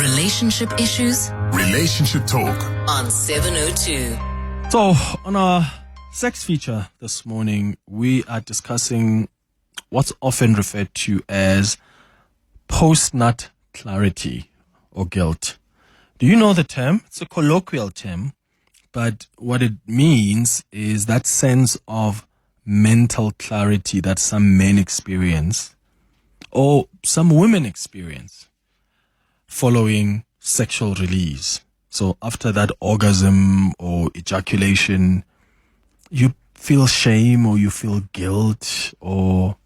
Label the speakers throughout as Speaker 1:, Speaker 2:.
Speaker 1: Relationship issues?
Speaker 2: Relationship talk.
Speaker 1: On 702.
Speaker 3: So, on our sex feature this morning, we are discussing what's often referred to as postnut clarity or guilt. Do you know the term? It's a colloquial term, but what it means is that sense of mental clarity that some men experience or some women experience following sexual release. So after that orgasm or ejaculation, you feel shame or you feel guilt, or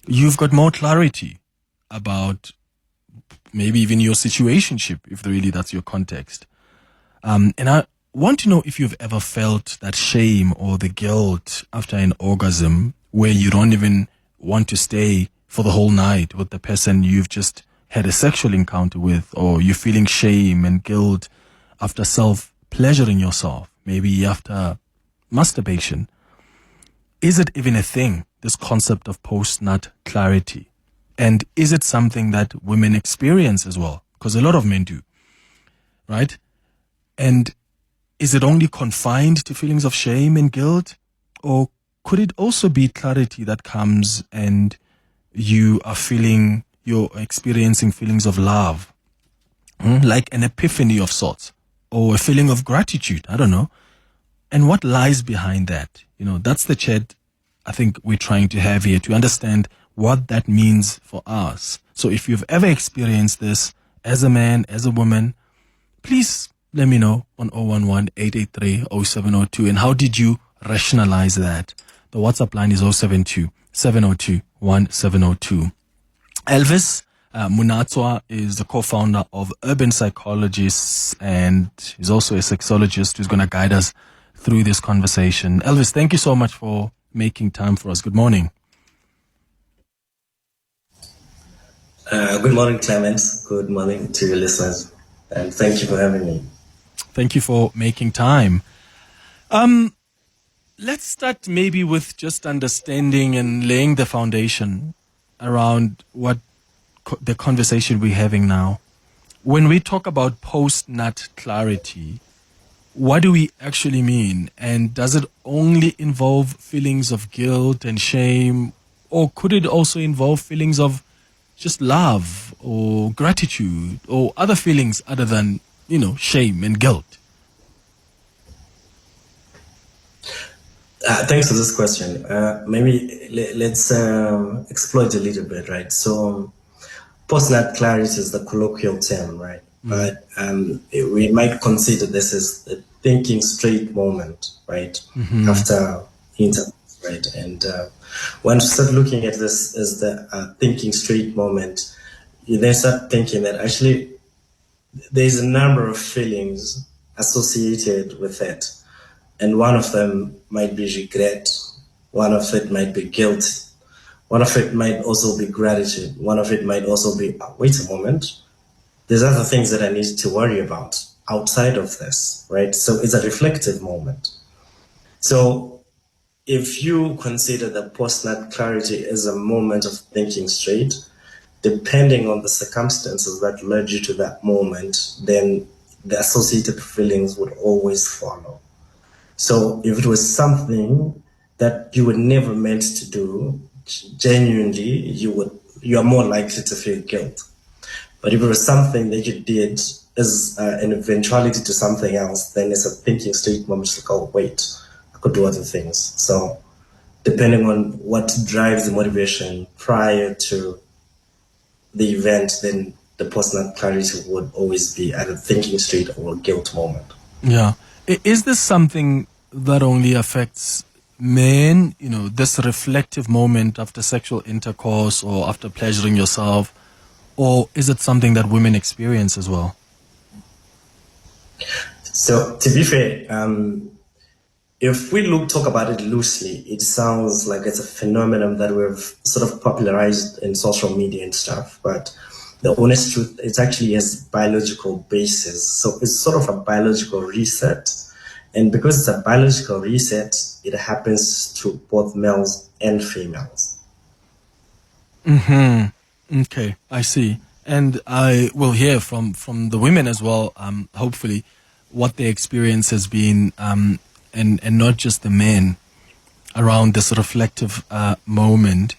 Speaker 3: you've got more clarity about maybe even your situationship, if really that's your context. And I want to know if you've ever felt that shame or the guilt after an orgasm where you don't even want to stay for the whole night with the person you've just had a sexual encounter with, or you're feeling shame and guilt after self-pleasuring yourself, maybe after masturbation. Is it even a thing, this concept of post-nut clarity? And is it something that women experience as well? Because a lot of men do, right? And is it only confined to feelings of shame and guilt? Or could it also be clarity that comes and you're experiencing feelings of love, like an epiphany of sorts, or a feeling of gratitude? I don't know. And what lies behind that? That's the chat I think we're trying to have here to understand what that means for us. So if you've ever experienced this as a man, as a woman, please let me know on 011-883-0702. And how did you rationalize that? The WhatsApp line is 072-702-1702. Elvis Munatswa is the co-founder of Urban Psychologists, and he's also a sexologist who's going to guide us through this conversation. Elvis, thank you so much for making time for us. Good morning.
Speaker 4: Good morning, Clement. Good morning to your listeners. And thank you for having me.
Speaker 3: Thank you for making time. Let's start maybe with just understanding and laying the foundation around what the conversation we're having now. When we talk about post-nut clarity, what do we actually mean? And does it only involve feelings of guilt and shame, or could it also involve feelings of just love or gratitude or other feelings other than, shame and guilt?
Speaker 4: Thanks for this question. Maybe let's explore it a little bit, right? So postnut clarity is the colloquial term, right? But we might consider this as the thinking straight moment, right? After intercourse, right? And when you start looking at this as the thinking straight moment, you then start thinking that actually there's a number of feelings associated with it. And one of them might be regret. One of it might be guilt. One of it might also be gratitude. One of it might also be, wait a moment, there's other things that I need to worry about outside of this, right? So it's a reflective moment. So if you consider the post-nut clarity as a moment of thinking straight, depending on the circumstances that led you to that moment, then the associated feelings would always follow. So if it was something that you were never meant to do, genuinely, you are more likely to feel guilt. But if it was something that you did as an eventuality to something else, then it's a thinking straight moment. Like, oh, wait, I could do other things. So depending on what drives the motivation prior to the event, then the post-nut clarity would always be either thinking straight or a guilt moment.
Speaker 3: Yeah. Is this something that only affects men, this reflective moment after sexual intercourse or after pleasuring yourself, or is it something that women experience as well?
Speaker 4: So to be fair, if we talk about it loosely, it sounds like it's a phenomenon that we've sort of popularized in social media and stuff, but the honest truth, it actually has biological basis. So it's sort of a biological reset. And because it's a biological reset, it happens to both males and females.
Speaker 3: Okay, I see. And I will hear from the women as well, hopefully, what their experience has been, and not just the men around this reflective moment.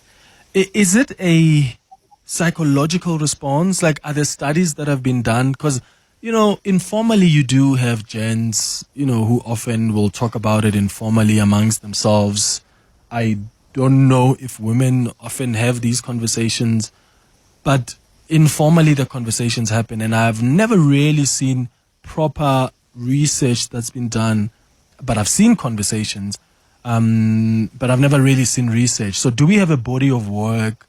Speaker 3: Is it a psychological response? Like, are there studies that have been done? Because, informally you do have gents, who often will talk about it informally amongst themselves. I don't know if women often have these conversations, but informally the conversations happen, and I've never really seen proper research that's been done, but I've seen conversations, but I've never really seen research. So do we have a body of work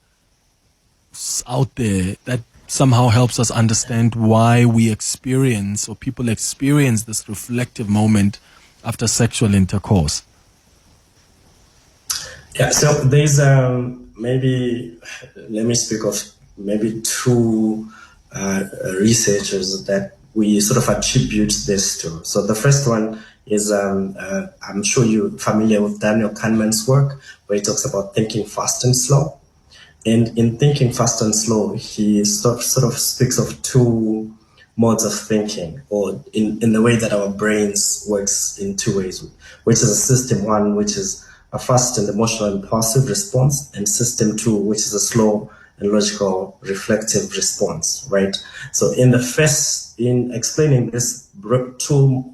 Speaker 3: out there that somehow helps us understand why we experience, or people experience, this reflective moment after sexual intercourse?
Speaker 4: Yeah, so there's maybe, let me speak of maybe two researchers that we sort of attribute this to. So the first one is, I'm sure you're familiar with Daniel Kahneman's work, where he talks about thinking fast and slow. And in thinking fast and slow, he sort of speaks of two modes of thinking, or in the way that our brains works in two ways, which is a system one, which is a fast and emotional impulsive response, and system two, which is a slow and logical reflective response, right? So in explaining this brain's two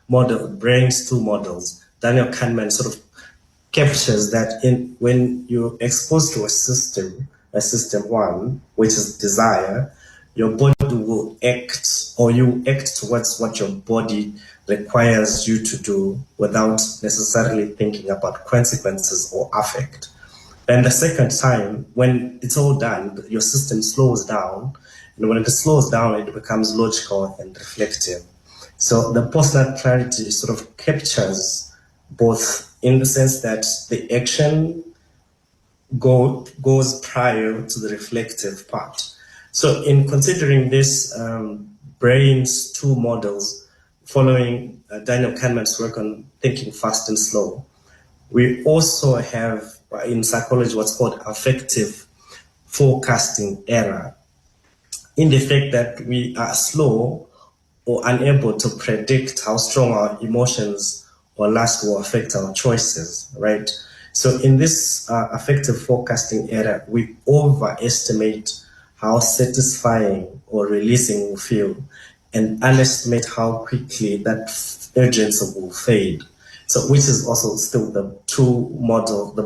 Speaker 4: models, Daniel Kahneman sort of captures that when you're exposed to a system one, which is desire, your body will act, or you act towards what your body requires you to do without necessarily thinking about consequences or affect. And the second time, when it's all done, your system slows down, and when it slows down, it becomes logical and reflective. So the postnut clarity sort of captures both, in the sense that the action goes prior to the reflective part. So in considering this brain's two models, following Daniel Kahneman's work on thinking fast and slow, we also have in psychology what's called affective forecasting error, in the fact that we are slow or unable to predict how strong our emotions or lust will affect our choices, right? So in this affective forecasting error, we overestimate how satisfying or releasing we feel, and underestimate how quickly that urgency will fade. So, which is also still the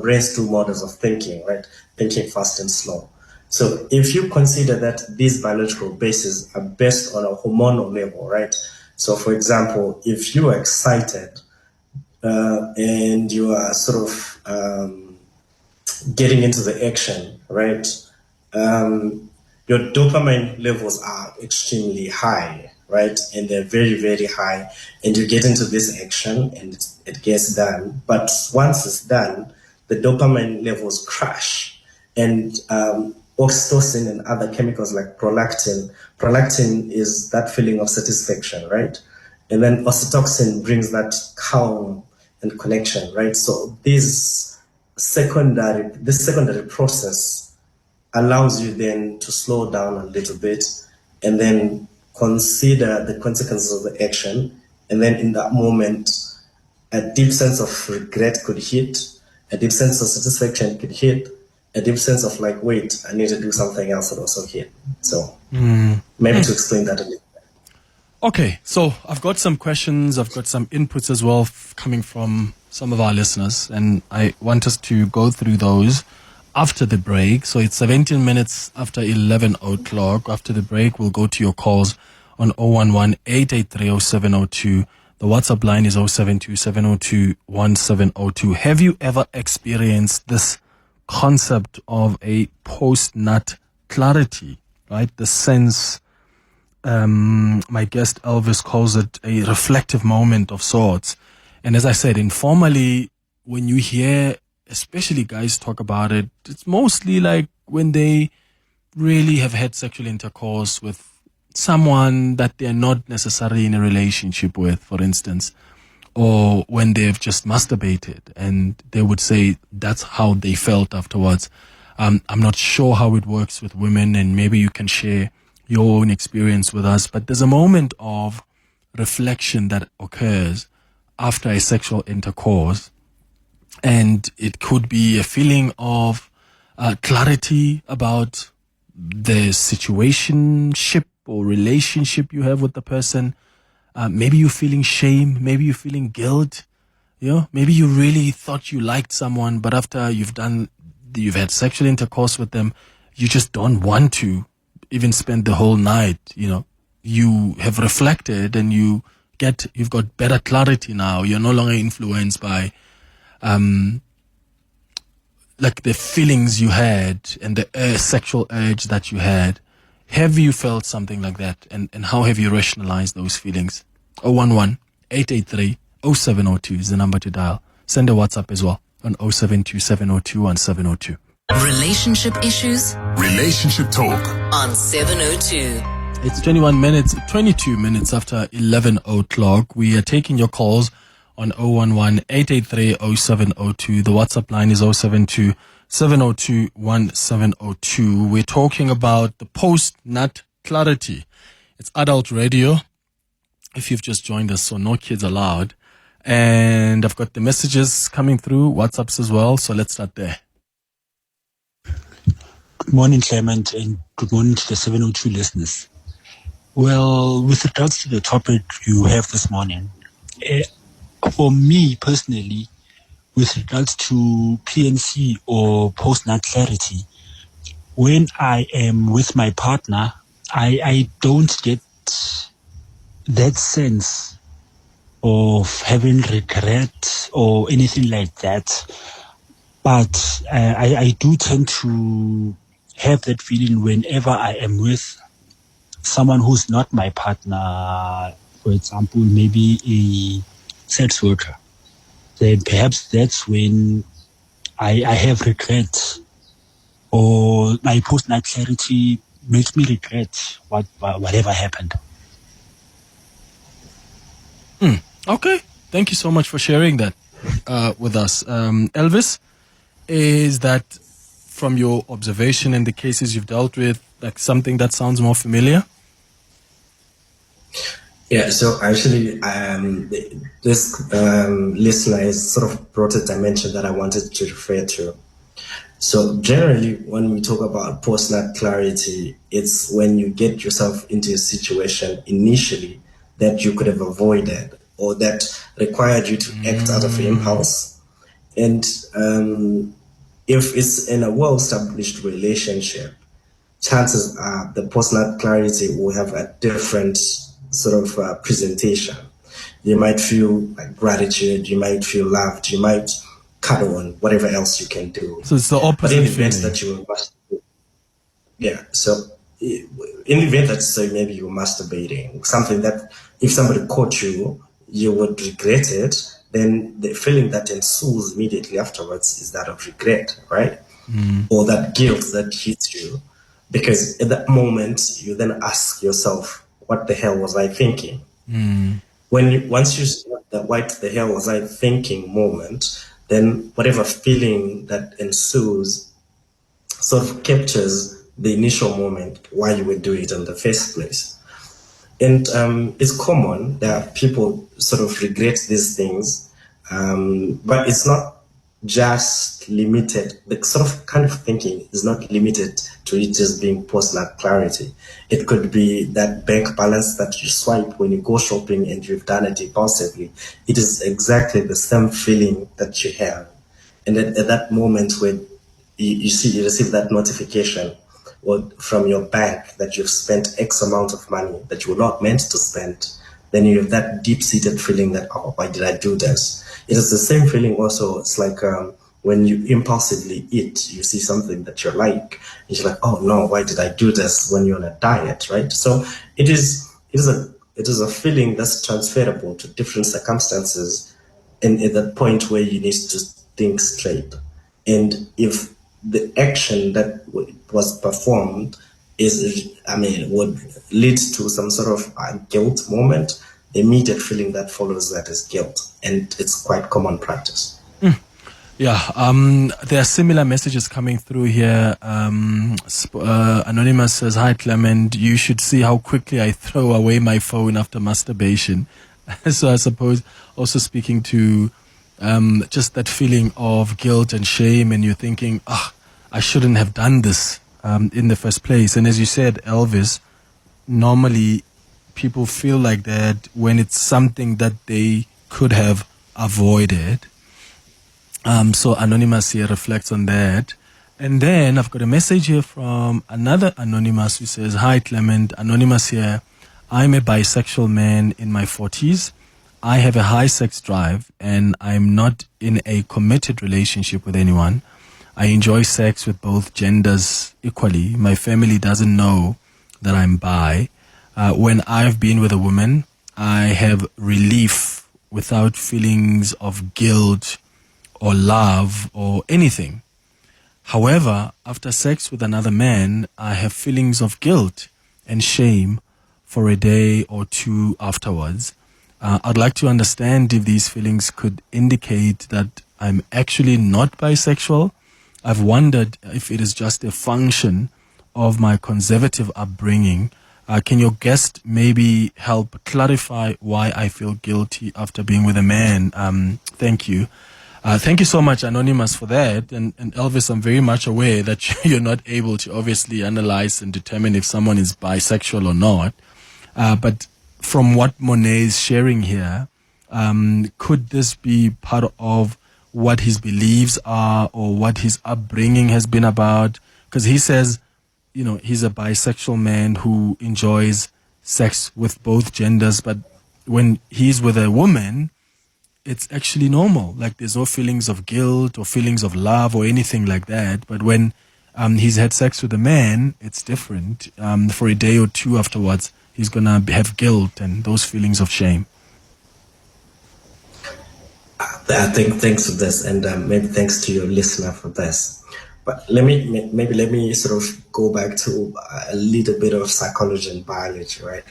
Speaker 4: brain's two models of thinking, right? Thinking fast and slow. So if you consider that these biological bases are based on a hormonal level, right? So for example, if you are excited and you are sort of getting into the action, right? Your dopamine levels are extremely high, right? And they're very, very high. And you get into this action and it gets done. But once it's done, the dopamine levels crash. And oxytocin and other chemicals like prolactin. Prolactin is that feeling of satisfaction, right? And then oxytocin brings that calm and connection, right? So this secondary process allows you then to slow down a little bit and then consider the consequences of the action. And then in that moment, a deep sense of regret could hit, a deep sense of satisfaction could hit, a deep sense of like, wait, I need to do something else that also hit. So maybe to explain that a little bit.
Speaker 3: Okay, so I've got some questions, I've got some inputs as well coming from some of our listeners, and I want us to go through those after the break. So it's 17 minutes after 11 o'clock. After the break, we'll go to your calls on 011-883-0702. The WhatsApp line is 072-702-1702. Have you ever experienced this concept of a post-nut clarity, right? The sense, my guest Elvis calls it a reflective moment of sorts. And as I said, informally, when you hear especially guys talk about it, it's mostly like when they really have had sexual intercourse with someone that they're not necessarily in a relationship with, for instance, or when they've just masturbated and they would say that's how they felt afterwards. I'm not sure how it works with women, and maybe you can share your own experience with us, but there's a moment of reflection that occurs after a sexual intercourse, and it could be a feeling of clarity about the situationship or relationship you have with the person. Maybe you're feeling shame, maybe you're feeling guilt. Maybe you really thought you liked someone, but after you've had sexual intercourse with them, you just don't want to even spend the whole night. You have reflected and you've got better clarity now. You're no longer influenced by like the feelings you had and the sexual urge that you had. Have you felt something like that? And how have you rationalized those feelings? 011-883 0702 is the number to dial. Send a WhatsApp as well on 0727021702.
Speaker 1: Relationship issues?
Speaker 2: Relationship talk
Speaker 1: On 702.
Speaker 3: It's 22 minutes after 11 o'clock. We are taking your calls on 011-883-0702. The WhatsApp line is 072-702-1702. We're talking about the post-nut clarity. It's adult radio. If you've just joined us, so no kids allowed. And I've got the messages coming through, WhatsApps as well. So let's start there.
Speaker 5: Good morning, Clement, and good morning to the 702 listeners. Well, with regards to the topic you have this morning, for me personally, with regards to PNC or post-nut clarity, when I am with my partner, I don't get that sense of having regret or anything like that. But I do tend to have that feeling whenever I am with someone who's not my partner, for example, maybe a sex worker. Then perhaps that's when I have regret, or my post-nut clarity makes me regret whatever happened.
Speaker 3: Okay. Thank you so much for sharing that with us. Elvis, is that from your observation and the cases you've dealt with, like something that sounds more familiar?
Speaker 4: Yeah, so actually, this listener has sort of brought a dimension that I wanted to refer to. So generally, when we talk about post-nut clarity, it's when you get yourself into a situation initially that you could have avoided or that required you to act out of impulse. And if it's in a well-established relationship, chances are the post-nut clarity will have a different sort of presentation. You might feel like gratitude, you might feel loved, you might cuddle and whatever else you can do.
Speaker 3: So it's the opposite.
Speaker 4: But in the event
Speaker 3: feeling.
Speaker 4: that you so in the event that say maybe you're masturbating, something that if somebody caught you, you would regret it, then the feeling that ensues immediately afterwards is that of regret, right? Or that guilt that hits you. Because at that moment, you then ask yourself, what the hell was I thinking? Once you start the what the hell was I thinking moment, then whatever feeling that ensues sort of captures the initial moment why you were doing it in the first place. And it's common that people sort of regret these things, but it's not just limited. The sort of kind of thinking is not limited to it just being post-nut clarity. It could be that bank balance that you swipe when you go shopping and you've done it impulsively. It is exactly the same feeling that you have. And at that moment when you receive that notification or from your bank that you've spent X amount of money that you were not meant to spend, then you have that deep-seated feeling that, oh, why did I do this? It is the same feeling also. It's like when you impulsively eat, you see something that you like, and you're like, oh no, why did I do this when you're on a diet, right? So it is a feeling that's transferable to different circumstances, and at that point where you need to think straight. And if the action that was performed would lead to some sort of guilt moment, the immediate feeling that follows that is guilt, and it's quite common practice.
Speaker 3: There are similar messages coming through here. Anonymous says, "Hi Clement, you should see how quickly I throw away my phone after masturbation." So I suppose also speaking to just that feeling of guilt and shame, and you're thinking, I shouldn't have done this in the first place. And as you said, Elvis, normally people feel like that when it's something that they could have avoided. So Anonymous here reflects on that. And then I've got a message here from another Anonymous who says, "Hi Clement, Anonymous here. I'm a bisexual man in my 40s. I have a high sex drive and I'm not in a committed relationship with anyone. I enjoy sex with both genders equally. My family doesn't know that I'm bi. When I've been with a woman, I have relief without feelings of guilt or love or anything. However, after sex with another man, I have feelings of guilt and shame for a day or two afterwards. I'd like to understand if these feelings could indicate that I'm actually not bisexual. I've wondered if it is just a function of my conservative upbringing. Can your guest maybe help clarify why I feel guilty after being with a man? Thank you." Thank you so much, Anonymous, for that. And Elvis, I'm very much aware that you're not able to obviously analyze and determine if someone is bisexual or not. But from what Monet is sharing here, could this be part of what his beliefs are or what his upbringing has been about? Because he says, he's a bisexual man who enjoys sex with both genders, but when he's with a woman, it's actually normal. Like there's no feelings of guilt or feelings of love or anything like that. But when he's had sex with a man, it's different. For a day or two afterwards, he's going to have guilt and those feelings of shame.
Speaker 4: I think thanks for this, and maybe thanks to your listener for this. But let me sort of go back to a little bit of psychology and biology, right?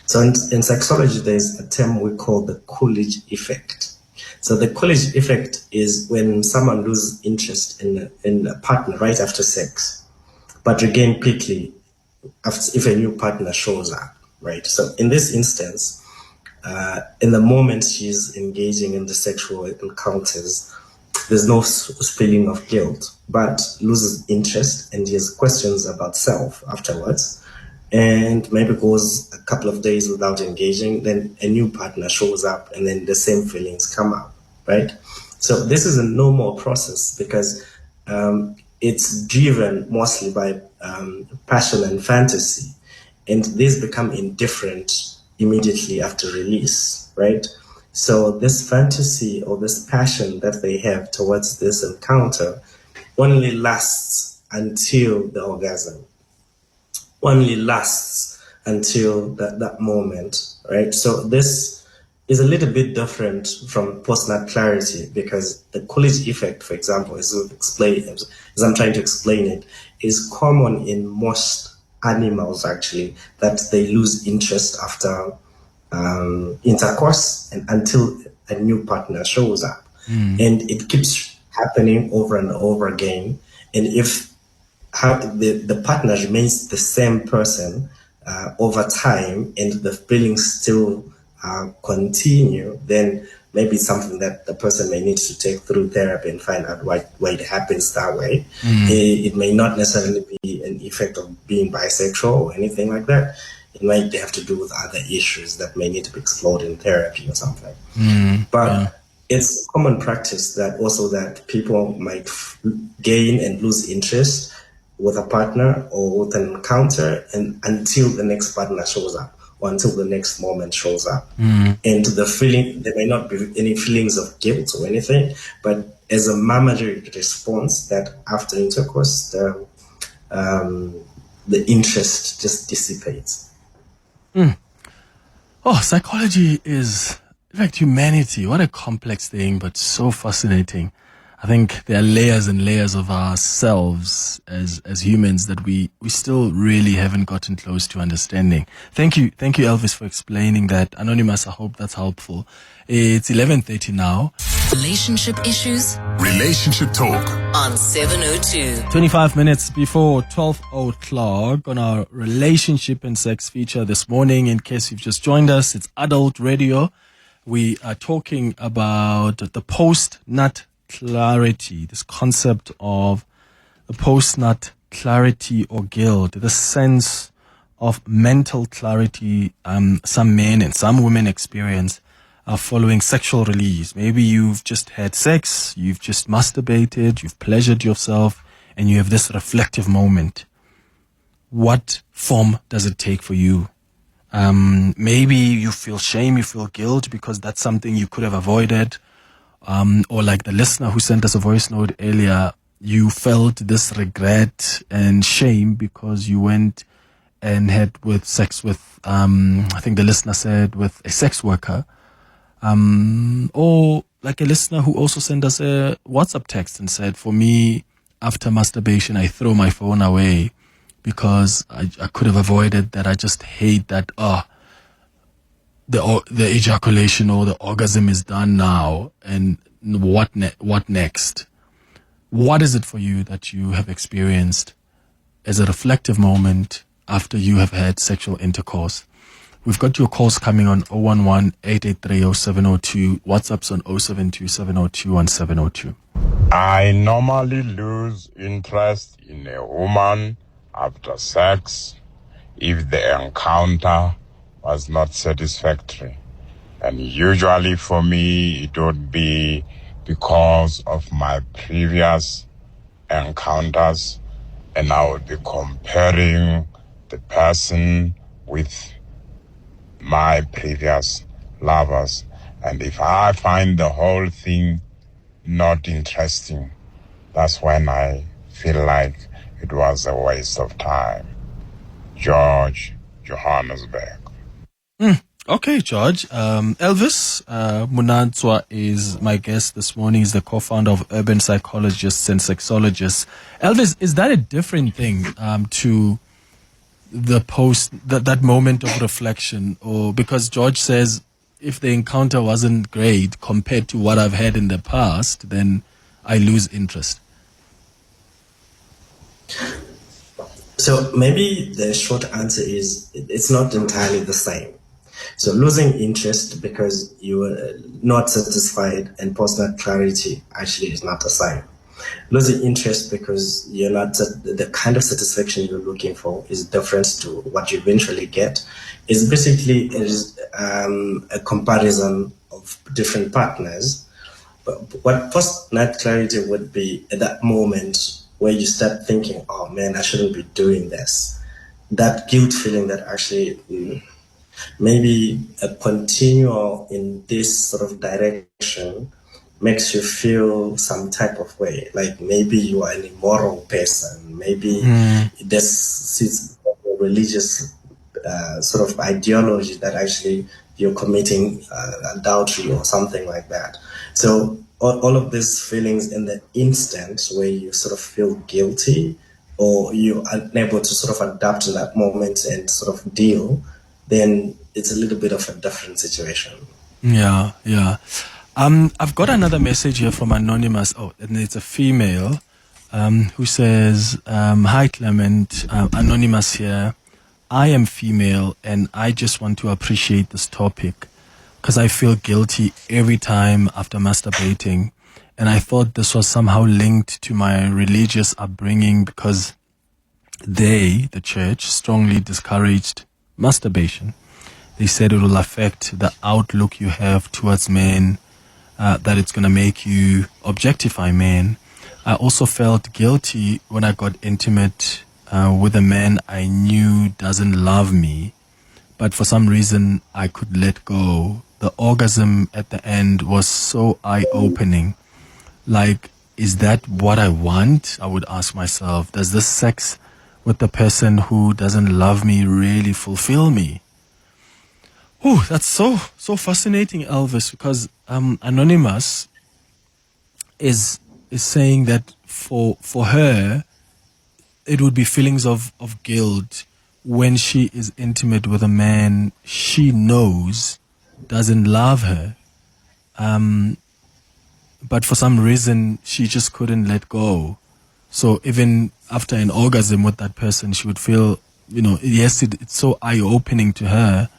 Speaker 4: So in psychology, there's a term we call the Coolidge effect. So the Coolidge effect is when someone loses interest in a partner right after sex, but regain quickly if a new partner shows up, right? So in this instance, in the moment she's engaging in the sexual encounters, there's no feeling of guilt, but loses interest and he has questions about self afterwards, and maybe goes a couple of days without engaging, then a new partner shows up and then the same feelings come up, right? So this is a normal process because it's driven mostly by passion and fantasy, and these become indifferent immediately after release, right? So this fantasy or this passion that they have towards this encounter only lasts until the orgasm, only lasts until that moment, right? So this is a little bit different from postnut clarity because the Coolidge effect, for example, as I'm trying to explain it, is common in most animals actually, that they lose interest after intercourse and until a new partner shows up. And it keeps happening over and over again. And if the partner remains the same person over time and the feelings still continue, then maybe it's something that the person may need to take through therapy and find out why it happens that way. It may not necessarily be an effect of being bisexual or anything like that. It might have to do with other issues that may need to be explored in therapy or something. But it's common practice that also that people might gain and lose interest with a partner or with an encounter and until the next partner shows up or until the next moment shows up. And the feeling, there may not be any feelings of guilt or anything, but as a mammary response that after intercourse, the interest just dissipates.
Speaker 3: Psychology is, in fact, humanity. What a complex thing, but so fascinating. I think there are layers and layers of ourselves as humans that we still really haven't gotten close to understanding. Thank you, Elvis, for explaining that. Anonymous, I hope that's helpful. It's 11:30 now.
Speaker 1: Relationship issues
Speaker 2: Relationship Talk.
Speaker 1: on 702.
Speaker 3: 25 minutes before 12 o'clock on our relationship and sex feature this morning. In case you've just joined us, it's Adult Radio. We are talking about the post-nut clarity, this concept of the post-nut clarity or guilt, the sense of mental clarity some men and some women experience following sexual release. Maybe you've just had sex, you've just masturbated, you've pleasured yourself, and you have this reflective moment. What form does it take for you? Maybe you feel shame, you feel guilt because that's something you could have avoided. Or like the listener who sent us a voice note earlier, you felt this regret and shame because you went and had sex with, I think the listener said, with a sex worker. Or like a listener who also sent us a WhatsApp text and said, for me, after masturbation, I throw my phone away because I could have avoided that. I just hate that, the ejaculation or the orgasm is done now, and what next? What is it for you that you have experienced as a reflective moment after you have had sexual intercourse? We've got your calls coming on 011-883-0702, WhatsApp's on 072-702-1702.
Speaker 6: I normally lose interest in a woman after sex if the encounter was not satisfactory. And usually for me, it would be because of my previous encounters, and I would be comparing the person with my previous lovers. And if I find the whole thing not interesting, that's when I feel like it was a waste of time. George, Johannesburg.
Speaker 3: Okay, George. Elvis Munatswa is my guest this morning. He's the co-founder of Urban Psychologists and Sexologists. Elvis, is that a different thing to the that moment of reflection? Or because George says if the encounter wasn't great compared to what I've had in the past, then I lose interest.
Speaker 4: So maybe the short answer is it's not entirely the same. So losing interest because you were not satisfied and post-nut clarity actually is not the same. Losing interest because you're not the kind of satisfaction you're looking for is different to what you eventually get. Is basically a comparison of different partners. But what post-nut clarity would be at that moment where you start thinking, oh man, I shouldn't be doing this. That guilt feeling that actually maybe a continual in this sort of direction makes you feel some type of way. Like maybe you are an immoral person. Maybe there's a religious sort of ideology that actually you're committing adultery or something like that. So all of these feelings in the instant where you sort of feel guilty or you're unable to sort of adapt to that moment and sort of deal, then it's a little bit of a different situation.
Speaker 3: Yeah. I've got another message here from Anonymous. Oh, and it's a female who says, hi, Clement. Anonymous here. I am female and I just want to appreciate this topic because I feel guilty every time after masturbating. And I thought this was somehow linked to my religious upbringing because they, the church, strongly discouraged masturbation. They said it will affect the outlook you have towards men, that it's going to make you objectify men. I also felt guilty when I got intimate with a man I knew doesn't love me, but for some reason I could let go. The orgasm at the end was so eye-opening. Like, is that what I want? I would ask myself, does this sex with the person who doesn't love me really fulfill me? Oh, that's so fascinating, Elvis, because Anonymous is is saying that for her, it would be feelings of guilt when she is intimate with a man she knows doesn't love her. But for some reason, she just couldn't let go. So even after an orgasm with that person, she would feel, yes, it's so eye-opening to her.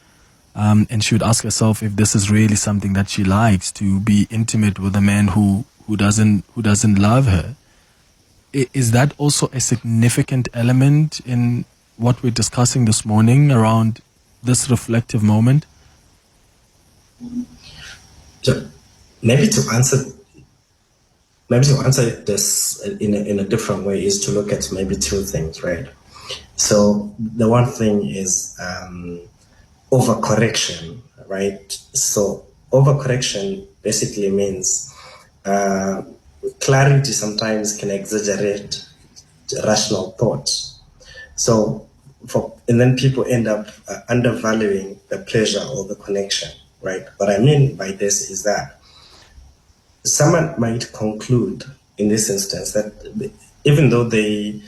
Speaker 3: And she would ask herself if this is really something that she likes, to be intimate with a man who doesn't love her. Is that also a significant element in what we're discussing this morning around this reflective moment?
Speaker 4: So maybe to answer this in a different way is to look at maybe two things, right? So the one thing is overcorrection, right? So overcorrection basically means clarity sometimes can exaggerate rational thought. So and then people end up undervaluing the pleasure or the connection, right? What I mean by this is that someone might conclude in this instance that even though they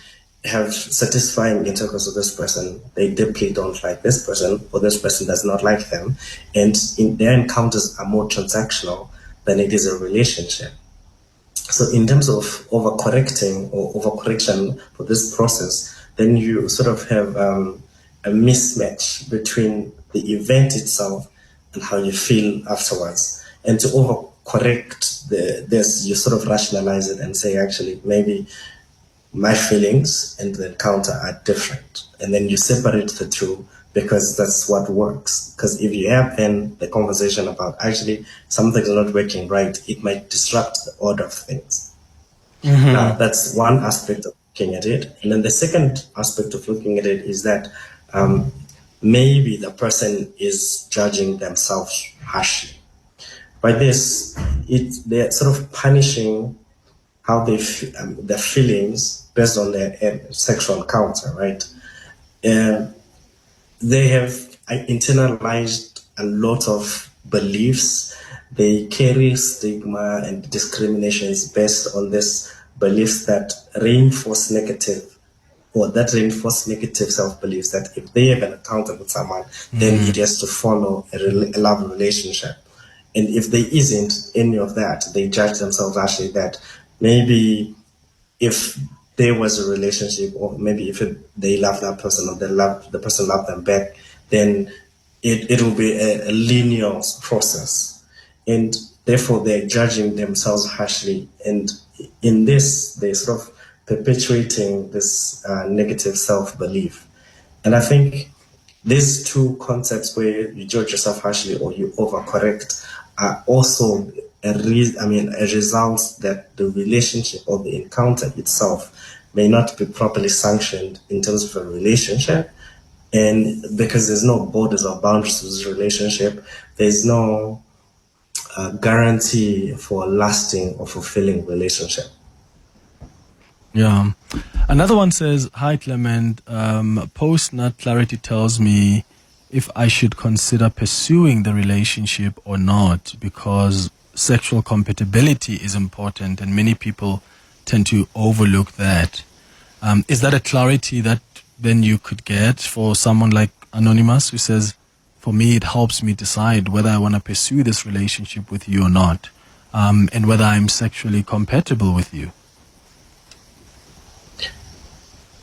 Speaker 4: have satisfying intercourse with this person, they deeply don't like this person, or this person does not like them, and their encounters are more transactional than it is a relationship. So in terms of overcorrecting or overcorrection for this process, then you sort of have a mismatch between the event itself and how you feel afterwards. And to overcorrect this, you sort of rationalize it and say, actually, maybe my feelings and the encounter are different. And then you separate the two because that's what works. Because if you have then the conversation about actually something's not working right, it might disrupt the order of things. Mm-hmm. Now, that's one aspect of looking at it. And then the second aspect of looking at it is that maybe the person is judging themselves harshly. By this, they're sort of punishing how they their feelings based on their sexual encounter, right? They have internalized a lot of beliefs. They carry stigma and discriminations based on this beliefs that reinforce negative self-beliefs, that if they have an encounter with someone, then it has to follow a love relationship. And if there isn't any of that, they judge themselves actually that maybe if there was a relationship, or maybe if they love that person or the person loved them back, then it will be a linear process. And therefore they're judging themselves harshly. And in this, they're sort of perpetuating this negative self-belief. And I think these two concepts, where you judge yourself harshly or you overcorrect, are also a result that the relationship or the encounter itself may not be properly sanctioned in terms of a relationship. And because there's no borders or boundaries to this relationship, there's no guarantee for a lasting or fulfilling relationship.
Speaker 3: Yeah. Another one says, hi, Clement. Postnut clarity tells me if I should consider pursuing the relationship or not, because sexual compatibility is important and many people tend to overlook that. Is that a clarity that then you could get for someone like Anonymous, who says, for me, it helps me decide whether I want to pursue this relationship with you or not, and whether I'm sexually compatible with you?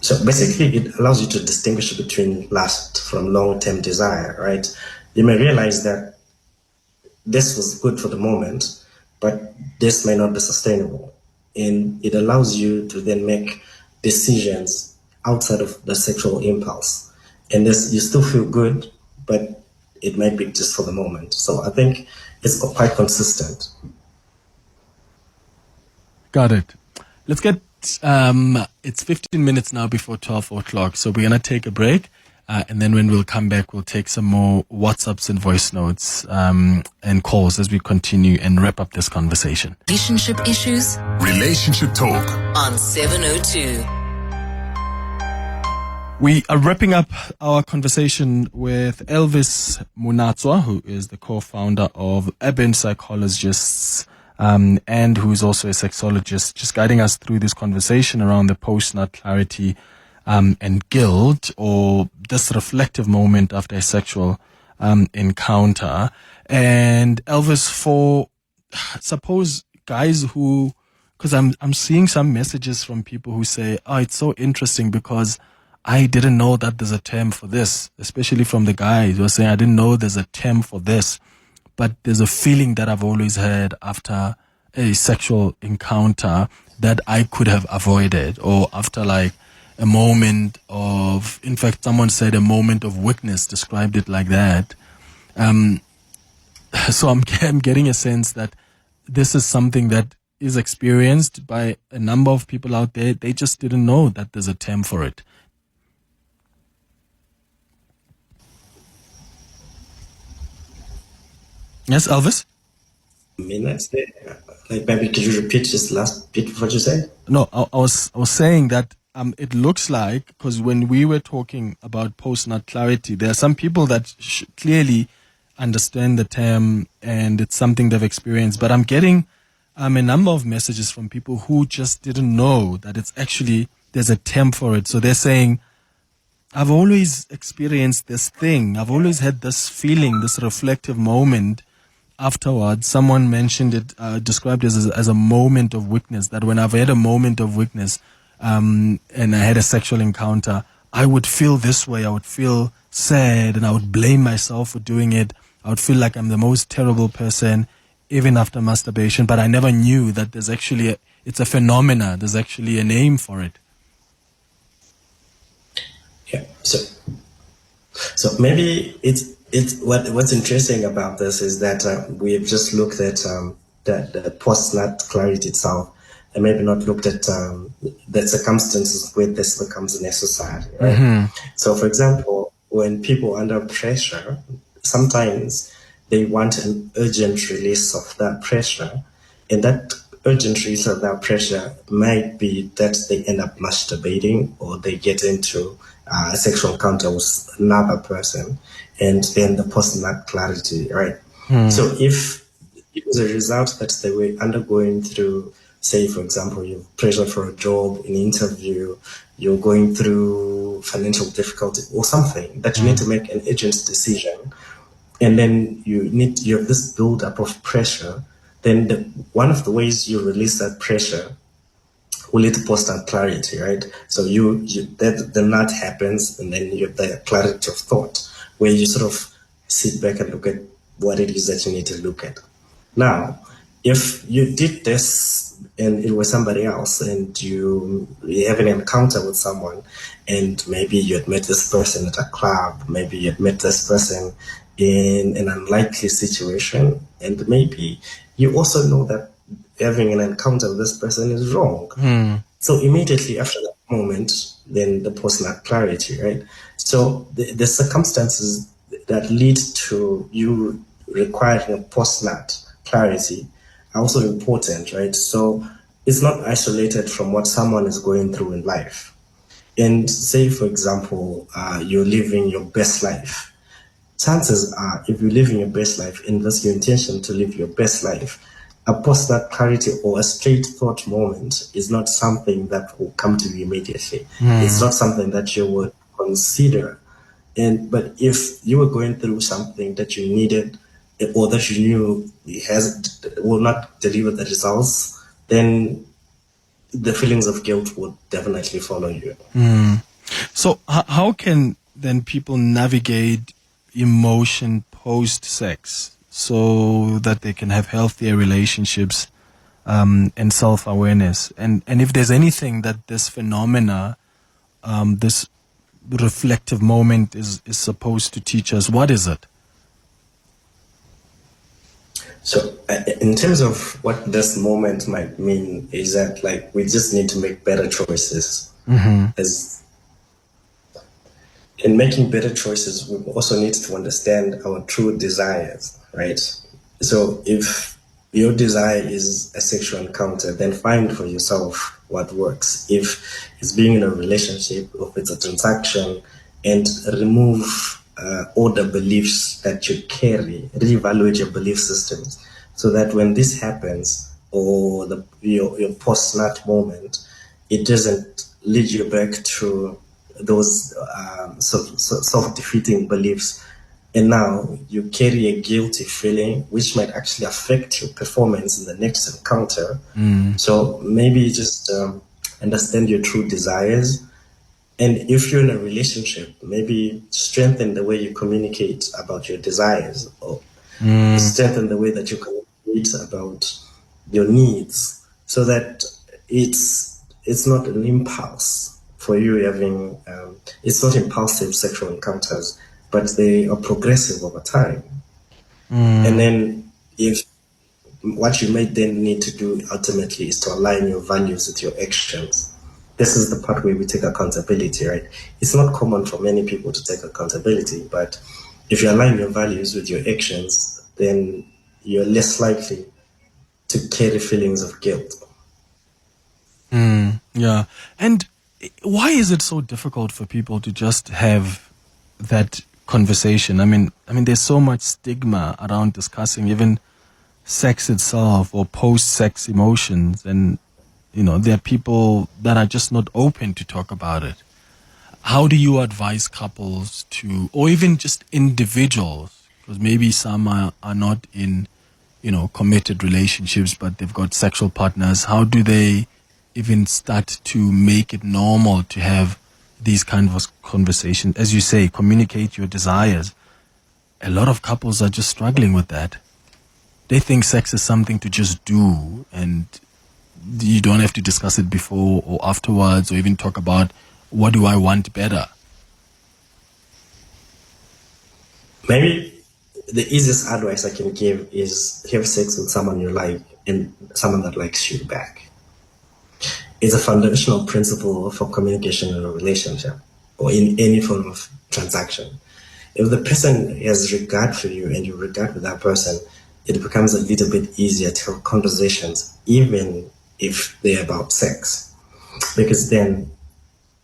Speaker 4: So basically, it allows you to distinguish between lust from long-term desire, right? You may realize that this was good for the moment, but this may not be sustainable. And it allows you to then make decisions outside of the sexual impulse. And this, you still feel good, but it might be just for the moment. So I think it's quite consistent.
Speaker 3: Got it. Let's get, it's 15 minutes now before 12 o'clock. So we're going to take a break. And then when we'll come back, we'll take some more WhatsApps and voice notes and calls as we continue and wrap up this conversation.
Speaker 1: Relationship issues.
Speaker 2: Relationship talk.
Speaker 1: On 702.
Speaker 3: We are wrapping up our conversation with Elvis Munatswa, who is the co-founder of Urban Psychologists and who's also a sexologist, just guiding us through this conversation around the post-nut clarity and guilt, or this reflective moment after a sexual encounter. And Elvis, for suppose guys who, because I'm seeing some messages from people who say, oh, it's so interesting because I didn't know that there's a term for this, especially from the guys who are saying, I didn't know there's a term for this, but there's a feeling that I've always had after a sexual encounter that I could have avoided, or after like a moment of, in fact, someone said a moment of weakness, described it like that. So I'm getting a sense that this is something that is experienced by a number of people out there. They just didn't know that there's a term for it. Yes, Elvis?
Speaker 4: Like, maybe could you repeat just the last bit of what you said?
Speaker 3: No, I was saying that it looks like, because when we were talking about post-nut clarity, there are some people that clearly understand the term and it's something they've experienced, but I'm getting a number of messages from people who just didn't know that it's actually, there's a term for it. So they're saying, I've always experienced this thing. I've always had this feeling, this reflective moment afterwards. Someone mentioned it, described it as a moment of weakness, that when I've had a moment of weakness and I had a sexual encounter, I would feel this way. I would feel sad and I would blame myself for doing it. I would feel like I'm the most terrible person, even after masturbation. But I never knew that there's actually, it's a phenomena. There's actually a name for it.
Speaker 4: Yeah. So maybe it's what's interesting about this is that we have just looked at the post-nut clarity itself, and maybe not looked at the circumstances where this becomes necessary, right? Mm-hmm. So, for example, when people are under pressure, sometimes they want an urgent release of that pressure, and that urgent release of that pressure might be that they end up masturbating, or they get into a sexual encounter with another person, and then the post-nut clarity, right? So if it was a result that they were undergoing through, say, for example, you have pressure for a job, an interview, you're going through financial difficulty or something that you need to make an urgent decision, and then you have this build-up of pressure, then one of the ways you release that pressure will lead to post-nut clarity, right? So the nut happens, and then you have the clarity of thought, where you sort of sit back and look at what it is that you need to look at. Now, if you did this and it was somebody else, and you have an encounter with someone, and maybe you had met this person at a club, maybe you had met this person in an unlikely situation, and maybe you also know that having an encounter with this person is wrong. So immediately after that moment, then the post-nut clarity, right? So the circumstances that lead to you requiring a post-nut clarity are also important, right? So it's not isolated from what someone is going through in life. And say, for example, you're living your best life. Chances are, if you're living your best life and that's your intention to live your best life, a post-nut clarity or a straight thought moment is not something that will come to you immediately. It's not something that you would consider. But if you were going through something that you needed, or that you knew will not deliver the results, then the feelings of guilt would definitely follow you.
Speaker 3: So how can then people navigate emotion post-sex so that they can have healthier relationships and self-awareness? And if there's anything that this phenomena, this reflective moment is supposed to teach us, what is it?
Speaker 4: So in terms of what this moment might mean is that, like, we just need to make better choices. As in making better choices, we also need to understand our true desires, right? So if your desire is a sexual encounter, then find for yourself what works. If it's being in a relationship, if it's a transaction, and remove all the beliefs that you carry, reevaluate your belief systems, so that when this happens, or your post-nut moment, it doesn't lead you back to those self-defeating beliefs. And now you carry a guilty feeling, which might actually affect your performance in the next encounter. So maybe just understand your true desires. And if you're in a relationship, maybe strengthen the way you communicate about your desires, or strengthen the way that you communicate about your needs, so that it's not an impulse for you having, it's not impulsive sexual encounters, but they are progressive over time. And then if what you might then need to do ultimately is to align your values with your actions. This is the part where we take accountability, right? It's not common for many people to take accountability, but if you align your values with your actions, then you're less likely to carry feelings of guilt.
Speaker 3: Yeah. And why is it so difficult for people to just have that conversation? I mean, there's so much stigma around discussing even sex itself or post-sex emotions, and there are people that are just not open to talk about it. How do you advise couples to, or even just individuals, because maybe some are not in committed relationships, but they've got sexual partners? How do they even start to make it normal to have these kind of conversations? As you say, communicate your desires. A lot of couples are just struggling with that. They think sex is something to just do, and you don't have to discuss it before or afterwards, or even talk about what do I want better.
Speaker 4: Maybe the easiest advice I can give is have sex with someone you like and someone that likes you back. It's a foundational principle for communication in a relationship or in any form of transaction. If the person has regard for you and you regard for that person, it becomes a little bit easier to have conversations, even if they're about sex. Because then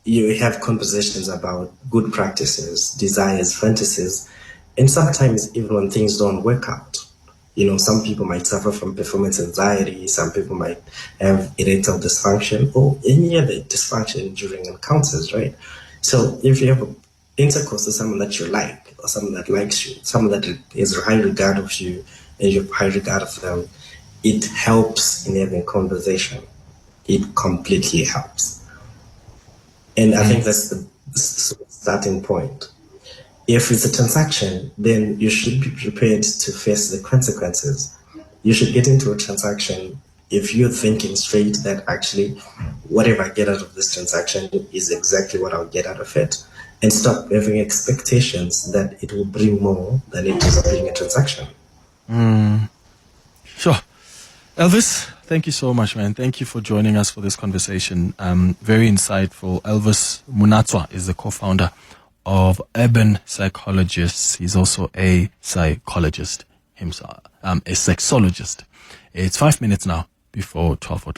Speaker 4: you have conversations about good practices, desires, fantasies, and sometimes even when things don't work out. Some people might suffer from performance anxiety, some people might have erectile dysfunction or any other dysfunction during encounters, right? So if you have intercourse with someone that you like, or someone that likes you, someone that is a high regard of you, and you have high regard of them, it helps in having conversation. It completely helps. And I think that's the starting point. If it's a transaction, then you should be prepared to face the consequences. You should get into a transaction if you're thinking straight that actually whatever I get out of this transaction is exactly what I'll get out of it, and stop having expectations that it will bring more than it is being a transaction.
Speaker 3: Sure. Elvis, thank you so much, man. Thank you for joining us for this conversation. Very insightful. Elvis Munatswa is the co-founder of Urban Psychologists. He's also a psychologist himself, a sexologist. It's 5 minutes now before 12 o'clock.